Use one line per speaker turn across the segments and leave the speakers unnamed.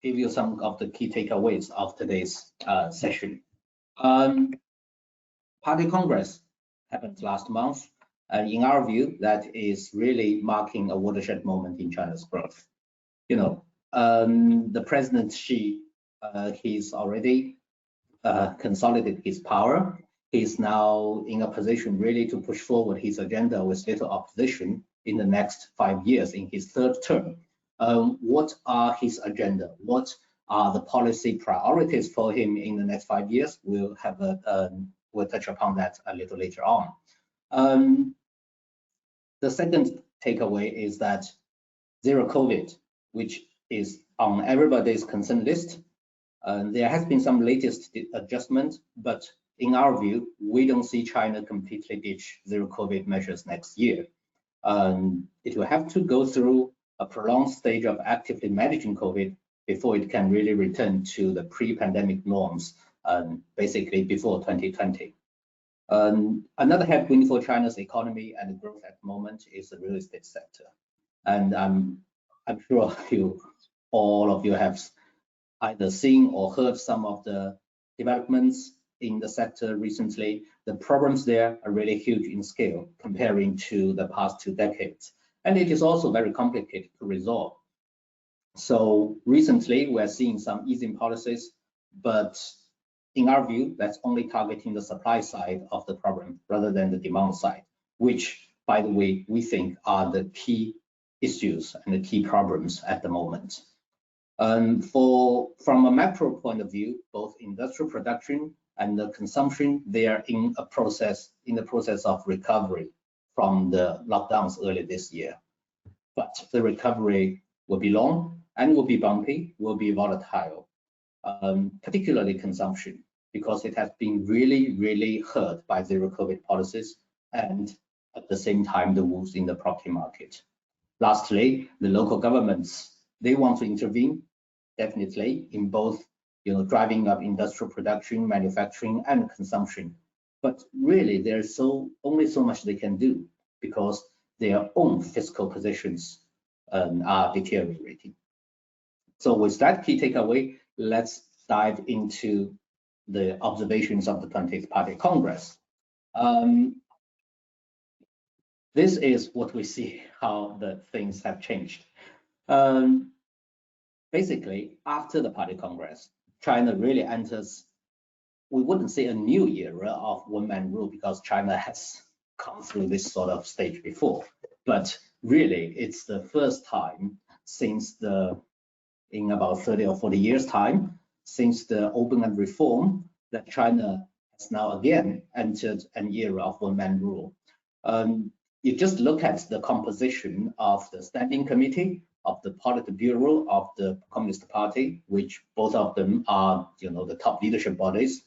give you some of the key takeaways of today's session. Party Congress happened last month, and in our view, that is really marking a watershed moment in China's growth. The President Xi, he's already consolidated his power. He's now in a position really to push forward his agenda with little opposition in the next 5 years in his third term. What are his agenda? What are the policy priorities for him in the next 5 years? We'll touch upon that a little later on. The second takeaway is that zero COVID, which is on everybody's concern list. There has been some latest adjustment, but in our view, we don't see China completely ditch zero COVID measures next year. It will have to go through a prolonged stage of actively managing COVID before it can really return to the pre-pandemic norms, basically before 2020. Another headwind for China's economy and growth at the moment is the real estate sector. And I'm sure all of you have either seen or heard some of the developments in the sector recently. The problems there are really huge in scale comparing to the past 2 decades. And it is also very complicated to resolve. So recently, we're seeing some easing policies, but in our view, that's only targeting the supply side of the problem rather than the demand side, which, by the way, we think are the key issues and the key problems at the moment. From a macro point of view, both industrial production and the consumption, they are in the process of recovery from the lockdowns earlier this year. But the recovery will be long and will be bumpy, will be volatile, particularly consumption, because it has been really, really hurt by zero COVID policies and at the same time the woes in the property market. Lastly, the local governments, they want to intervene definitely in both driving up industrial production, manufacturing, and consumption. But really, there's only so much they can do because their own fiscal positions are deteriorating. So with that key takeaway, let's dive into the observations of the 20th Party Congress. This is what we see, how the things have changed. Basically, after the Party Congress, China really enters, we wouldn't say a new era of one-man rule because China has come through this sort of stage before, but really it's the first time since in about 30 or 40 years time, since the open and reform, that China has now again entered an era of one-man rule. You just look at the composition of the Standing Committee, of the Politburo of the Communist Party, which both of them are, the top leadership bodies.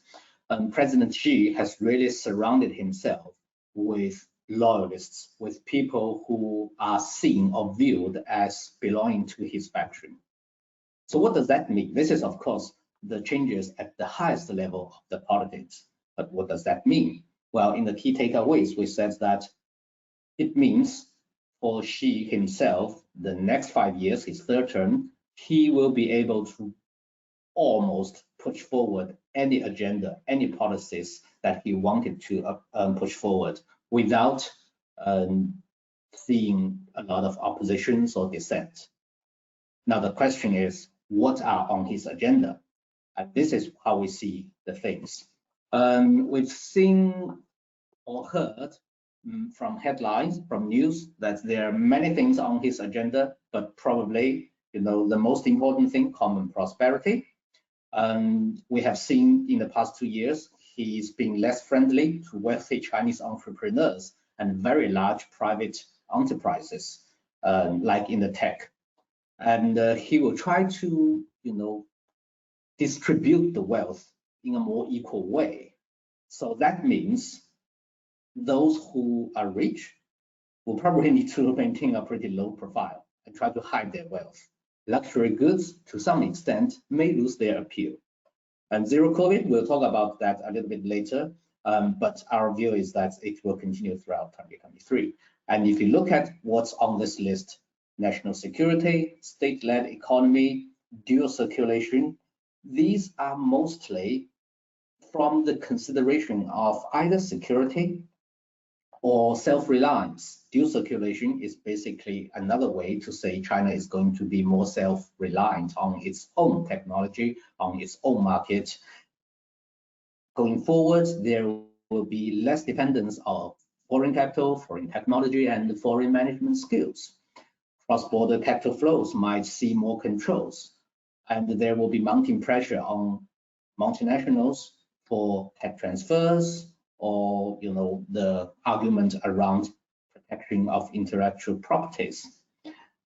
President Xi has really surrounded himself with loyalists, with people who are seen or viewed as belonging to his faction. So what does that mean? This is, of course, the changes at the highest level of the politics. But what does that mean? Well, in the key takeaways, we said that it means for Xi himself, the next 5 years, his third term, he will be able to almost push forward any agenda, any policies that he wanted to push forward without seeing a lot of oppositions or dissent. Now, the question is, what are on his agenda? And this is how we see the things. We've seen or heard from headlines, from news, that there are many things on his agenda, but probably, the most important thing, common prosperity. We have seen in the past 2 years, he's been less friendly to wealthy Chinese entrepreneurs and very large private enterprises, like in the tech. And he will try to, distribute the wealth in a more equal way. So that means those who are rich will probably need to maintain a pretty low profile and try to hide their wealth. Luxury goods, to some extent, may lose their appeal. And zero COVID, we'll talk about that a little bit later, but our view is that it will continue throughout 2023. And if you look at what's on this list, national security, state-led economy, dual circulation, these are mostly from the consideration of either security or self-reliance. Dual circulation is basically another way to say China is going to be more self-reliant on its own technology, on its own market. Going forward, there will be less dependence of foreign capital, foreign technology, and foreign management skills. Cross-border capital flows might see more controls, and there will be mounting pressure on multinationals for tech transfers, or the argument around protection of intellectual properties.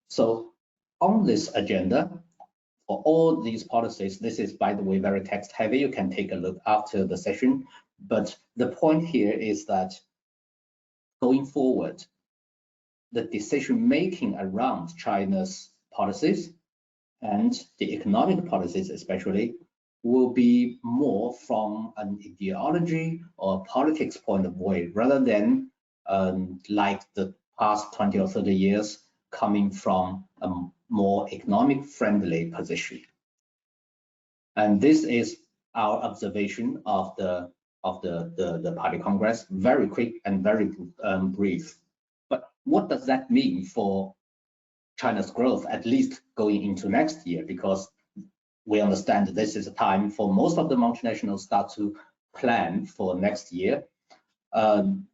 So on this agenda, for all these policies, this is, by the way, very text heavy. You can take a look after the session. But the point here is that going forward, the decision making around China's policies and the economic policies especially will be more from an ideology or politics point of view, rather than like the past 20 or 30 years coming from a more economic friendly position. And this is our observation of the Party Congress, very quick and very brief. But what does that mean for China's growth, at least going into next year? Because we understand this is a time for most of the multinationals start to plan for next year.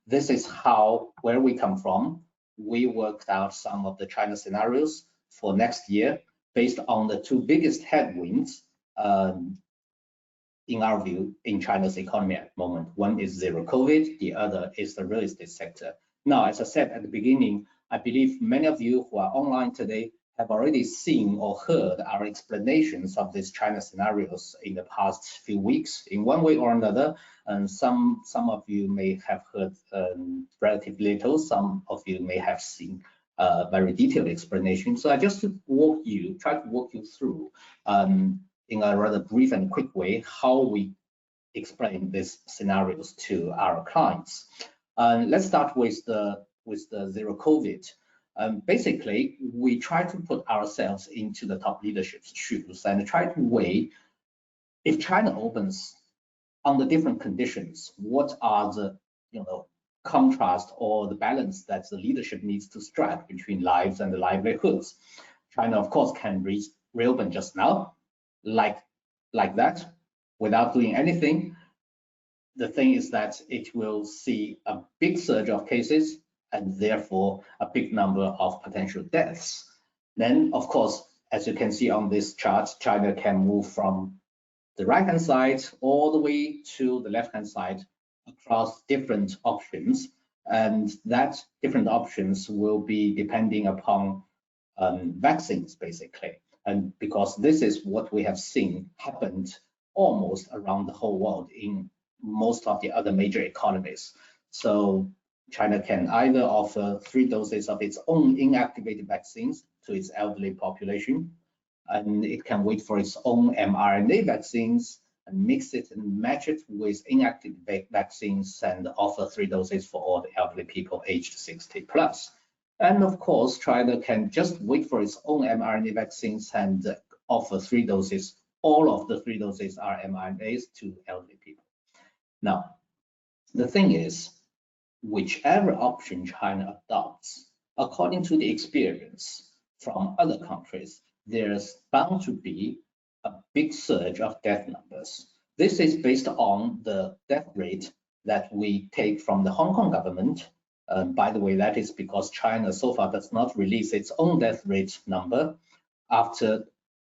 This is where we come from. We worked out some of the China scenarios for next year based on the two biggest headwinds in our view in China's economy at the moment. One is zero COVID, the other is the real estate sector. Now, as I said at the beginning, I believe many of you who are online today have already seen or heard our explanations of these China scenarios in the past few weeks in one way or another. And some of you may have heard relatively little, some of you may have seen very detailed explanation. So I just try to walk you through in a rather brief and quick way how we explain these scenarios to our clients. Let's start with the zero COVID. Basically, we try to put ourselves into the top leadership's shoes and try to weigh, if China opens under different conditions, what are the contrast or the balance that the leadership needs to strike between lives and the livelihoods. China, of course, can reopen just now, like that, without doing anything. The thing is that it will see a big surge of cases and therefore a big number of potential deaths. Then, of course, as you can see on this chart, China can move from the right-hand side all the way to the left-hand side across different options. And that different options will be depending upon vaccines, basically. And because this is what we have seen happened almost around the whole world in most of the other major economies. So China can either offer 3 doses of its own inactivated vaccines to its elderly population, and it can wait for its own mRNA vaccines and mix it and match it with inactive vaccines and offer 3 doses for all the elderly people aged 60 plus. And of course, China can just wait for its own mRNA vaccines and offer 3 doses. All of the 3 doses are mRNAs to elderly people. Now, the thing is, whichever option China adopts, according to the experience from other countries, there's bound to be a big surge of death numbers. This is based on the death rate that we take from the Hong Kong government. By the way, that is because China so far does not release its own death rate number after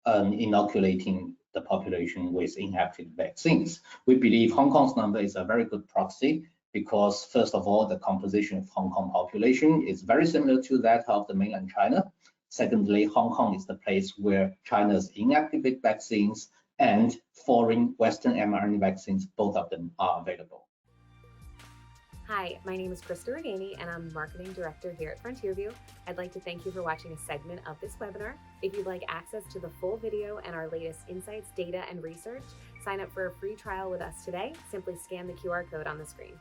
inoculating the population with inactive vaccines. We believe Hong Kong's number is a very good proxy because, first of all, the composition of Hong Kong population is very similar to that of the mainland China. Secondly, Hong Kong is the place where China's inactivated vaccines and foreign Western mRNA vaccines, both of them are available.
Hi, my name is Krista Reganey, and I'm Marketing Director here at FrontierView. I'd like to thank you for watching a segment of this webinar. If you'd like access to the full video and our latest insights, data, and research, sign up for a free trial with us today. Simply scan the QR code on the screen.